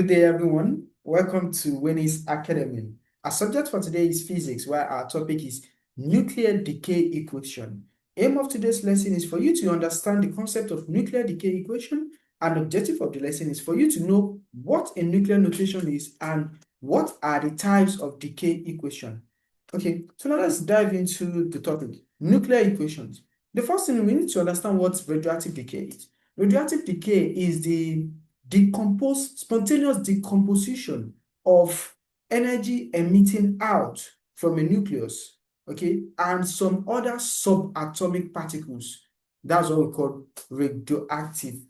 Good day, everyone. Welcome to Wanies Academy. Our subject for today is physics, where our topic is nuclear decay equation. Aim of today's lesson is for you to understand the concept of nuclear decay equation, and objective of the lesson is for you to know what a nuclear notation is and what are the types of decay equation. Okay, so now let's dive into the topic, nuclear equations. The first thing, we need to understand what radioactive decay is. Radioactive decay is the spontaneous decomposition of energy emitting out from a nucleus, okay, and some other subatomic particles. That's what we call radioactive.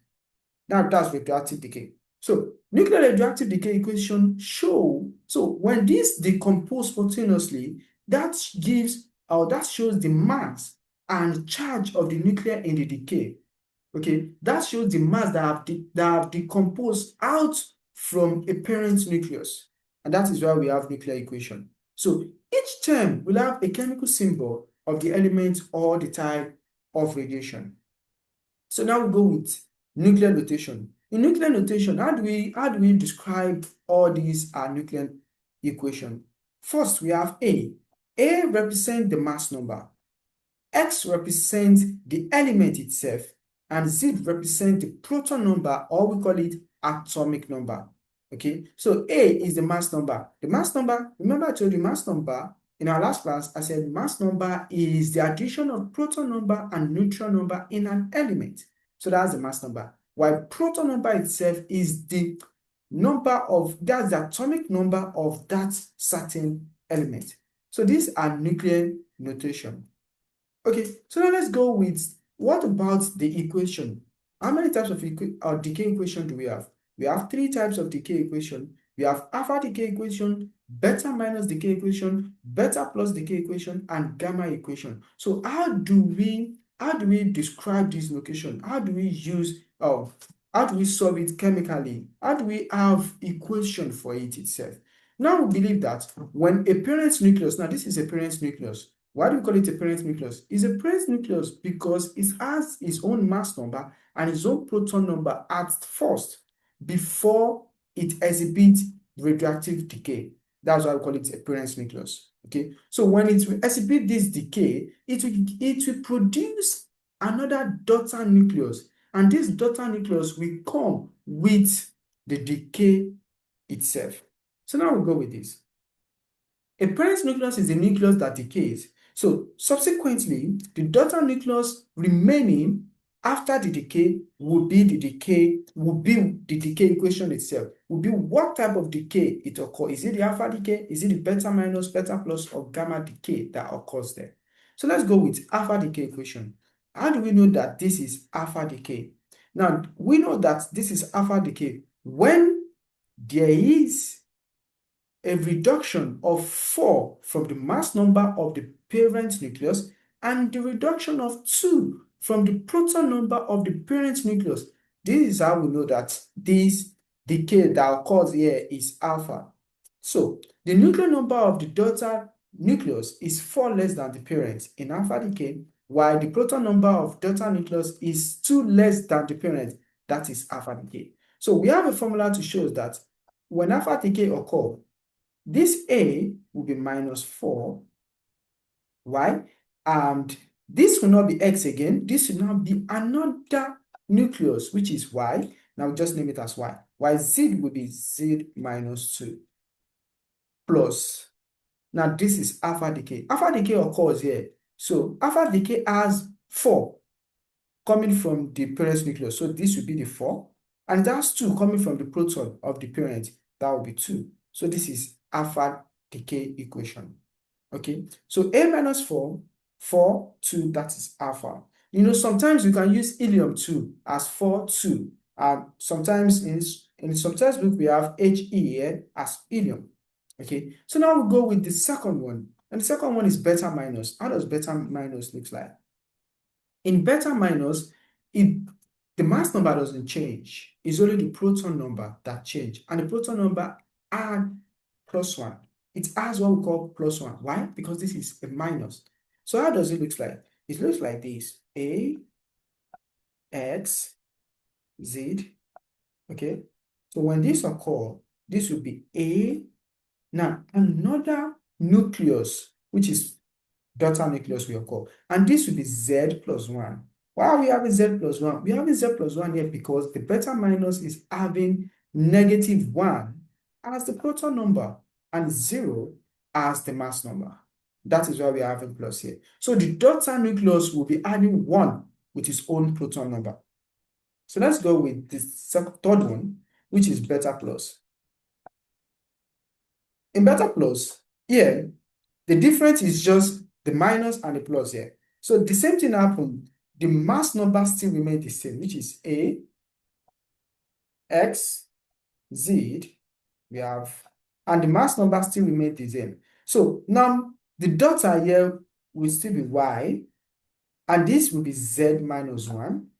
That's radioactive decay. So nuclear radioactive decay equation show, so when this decompose spontaneously, that shows the mass and charge of the nuclei in the decay. Okay, that shows the mass that have decomposed out from a parent nucleus, and that is why we have nuclear equation. So each term will have a chemical symbol of the element or the type of radiation. So now we go with nuclear notation. In nuclear notation, how do we describe all these nuclear equation? First, we have A. A represents the mass number. X represents the element itself, and Z represents the proton number, or we call it atomic number. Okay, so A is the mass number. The mass number, remember I told you mass number in our last class, I said mass number is the addition of proton number and neutron number in an element. So that's the mass number. While proton number itself is the that's the atomic number of that certain element. So these are nuclear notation. Okay, so now let's go with, what about the equation? How many types of decay equation do we have? We have 3 types of decay equation. We have alpha decay equation, beta minus decay equation, beta plus decay equation, and gamma equation. So how do we describe this notation? How do we solve it chemically? How do we have equation for it itself? Now we believe that when a parent nucleus, now this is a parent nucleus. Why do we call it a parent nucleus? It's a parent nucleus because it has its own mass number and its own proton number at first, before it exhibits radioactive decay. That's why we call it a parent nucleus. Okay, so when it will exhibit this decay, it will produce another daughter nucleus, and this daughter nucleus will come with the decay itself. So now we'll go with this. A parent nucleus is the nucleus that decays. So subsequently, the daughter nucleus remaining after the decay will be the decay equation itself. Will be what type of decay it occurs. Is it the alpha decay? Is it the beta minus, beta plus, or gamma decay that occurs there? So let's go with alpha decay equation. How do we know that this is alpha decay? Now, we know that this is alpha decay when there is a reduction of 4 from the mass number of the parent nucleus and the reduction of 2 from the proton number of the parent nucleus. This is how we know that this decay that occurs here is alpha. So the nuclear number of the daughter nucleus is 4 less than the parent in alpha decay, while the proton number of daughter nucleus is 2 less than the parent. That is alpha decay. So we have a formula to show that when alpha decay occurs, this A will be minus 4. Why? And this will not be X again. This will now be another nucleus, which is Y. Now we just name it as Y. While Z will be Z minus 2 plus. Now this is alpha decay. Alpha decay occurs here. So alpha decay has 4 coming from the parent nucleus. So this will be the 4. And it has 2 coming from the proton of the parent. That will be 2. So this is alpha decay equation. Okay, so A minus 4, 4, 2, that is alpha. You know, sometimes you can use helium 2 as 4, 2. Sometimes in some textbook we have He here as helium. Okay, so now we'll go with the second one. And the second one is beta minus. How does beta minus look like? In beta minus, the mass number doesn't change. It's only the proton number that change. And the proton number are +1. It has what we call +1. Why? Because this is a minus. So how does it look like? It looks like this. A, X, Z. Okay. So when this occurs, This will be A. Now, another nucleus, which is daughter nucleus we call, and this will be Z plus 1. Why are we having Z plus 1? We are having Z plus 1 here because the beta minus is having -1 as the proton number and 0 as the mass number. That is why we are having plus here. So the daughter nucleus will be adding 1 with its own proton number. So let's go with the third one, which is beta plus. In beta plus, here, the difference is just the minus and the plus here. So the same thing happened. The mass number still remains the same, which is A, X, Z, we have, and the mass number still remains the same. So now the daughter here will still be Y, and this will be Z minus 1,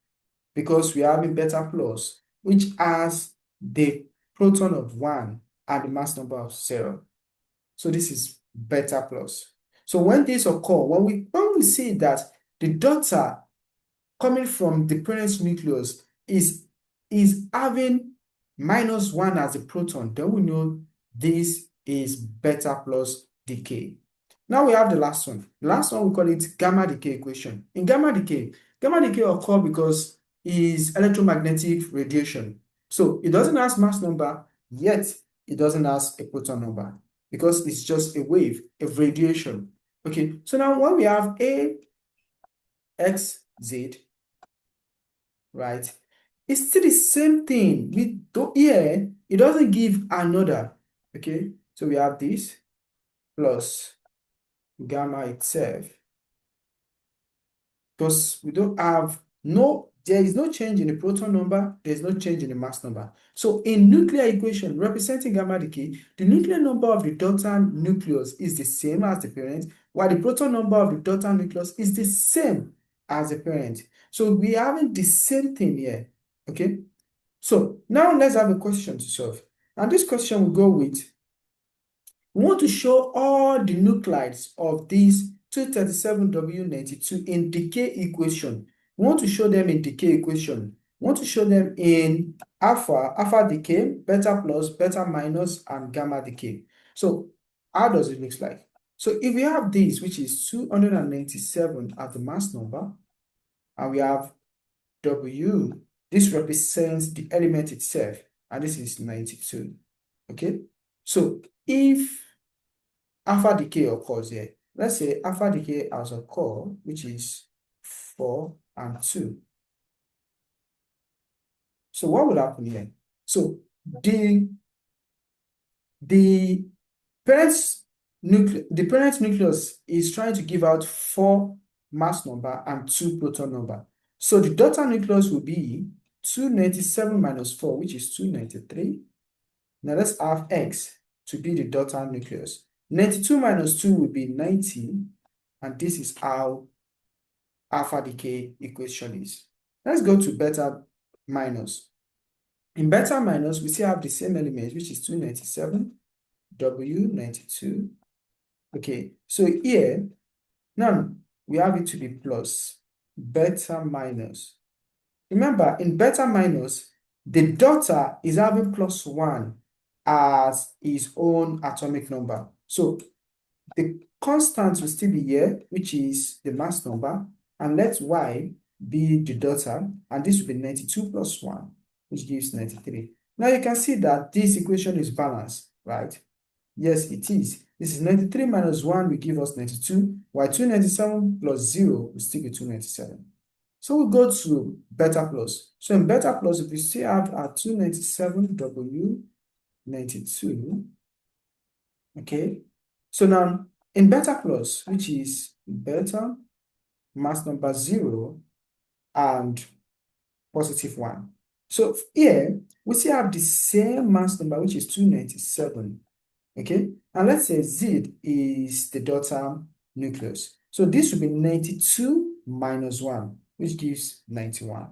because we are having beta plus, which has the proton of 1 and the mass number of 0. So this is beta plus. So when this occur, when we see that the daughter coming from the parent nucleus is having -1 as a proton, then we know this is beta plus decay. Now we have the last one. The last one, we call it gamma decay equation. In gamma decay occur because is electromagnetic radiation. So it doesn't have mass number, yet it doesn't have a proton number, because it's just a wave, a radiation. Okay, so now when we have A, X, Z, right, it's still the same thing. Here, it doesn't give another. Okay, so we have this plus gamma itself, because we don't have there is no change in the proton number, there is no change in the mass number. So in nuclear equation representing gamma decay, the nuclear number of the daughter nucleus is the same as the parent, while the proton number of the daughter nucleus is the same as the parent. So we are having the same thing here. Okay, so now let's have a question to solve, and this question will go with, we want to show all the nuclides of these 237W92 in decay equation. We want to show them in decay equation. We want to show them in alpha decay, beta plus, beta minus, and gamma decay. So how does it look like? So if we have this, which is 297 as the mass number, and we have W, this represents the element itself, and this is 92. Okay, so if alpha decay occurs here, let's say alpha decay has occurred, which is 4 and 2. So what will happen here? So the parent nucleus is trying to give out 4 mass number and 2 proton number. So the daughter nucleus will be 297 minus 4, which is 293. Now let's have X to be the daughter nucleus. 92 minus 2 will be 90, and this is how alpha decay equation is. Let's go to beta minus. In beta minus, we still have the same element, which is 297, W92. Okay, so here, now we have it to be plus beta minus. Remember, in beta minus, the daughter is having +1 as its own atomic number. So the constant will still be here, which is the mass number, and let Y be the daughter, and this will be 92 plus 1, which gives 93. Now you can see that this equation is balanced, right? Yes, it is. This is 93 minus 1 will give us 92, while 297 plus 0 will still be 297. So we go to beta plus. So in beta plus, if we still have our 297W92, okay? So now in beta plus, which is beta, mass number 0, and +1. So here, we still have the same mass number, which is 297, okay? And let's say Z is the daughter nucleus. So this will be 92 minus 1, which gives 91.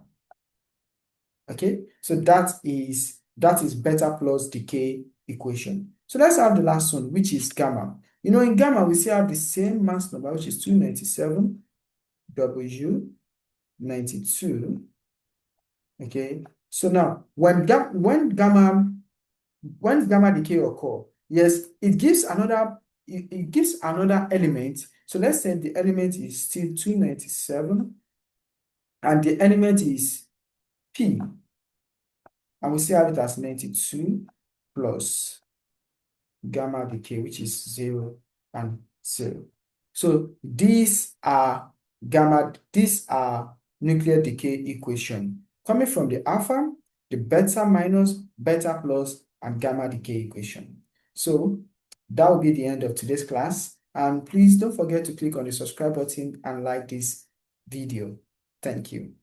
Okay, so that is beta plus decay equation. So let's have the last one, which is gamma. You know, in gamma, we still have the same mass number, which is 297 W92. Okay, so now when gamma when gamma decay occur, yes, it gives another element. So let's say the element is still 297 and the element is P, and we still have it as 92 plus gamma decay, which is 0 and 0. So these are nuclear decay equation coming from the alpha, the beta minus, beta plus, and gamma decay equation. So that will be the end of today's class. And please don't forget to click on the subscribe button and like this video. Thank you.